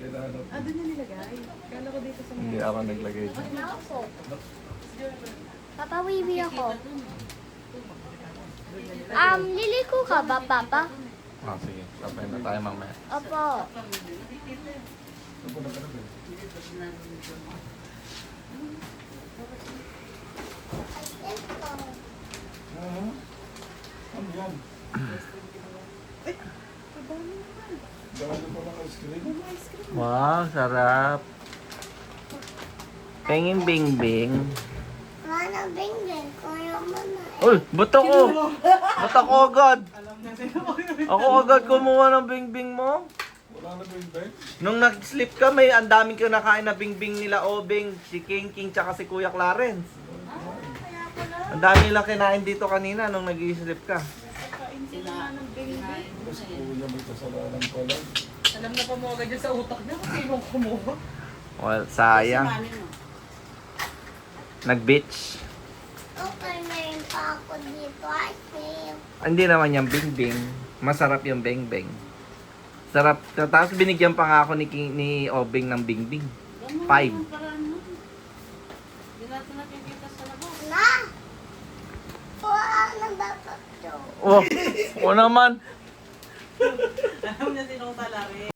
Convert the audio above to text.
Ah, doon niya nilagay. Kala ko dito sa mga... Hindi ako naglagay dyan. Papawiwi ako. Liliko ka ba, Papa? Ah, sige. Sabay na tayo mamaya. Opo. Ano yan? Dami pa ng ice cream. Wow, sarap. Penging bing bing. Mana bingin ko yung mama. Uy, ba't ako? Ba't ako agad? Ako agad kumuha ng bing bing mo? Wala na ba yung bag? Nung nag-sleep ka, may ang daming kinakain na bing bing nila Obing, si King King, tsaka si Kuya Clarence. Ang dami nilang kinain dito kanina nung nag-i-sleep ka. Kain sila nga ng baby. Tapos kuya may kasalanan pala. Alam na pa mo agad dyan sa utak niya kung sinong kumuha. Well, sayang. Nag-beach. Okay, mayroon pa ako dito. Ice cream. Hindi naman yung bing bing. Masarap yung bing bing. Sarap. Tapos binigyan pa nga ako ni Obing ng bing bing. 5. Na! Wala na dapat to. Oh, o naman. Alam niya sinong talari.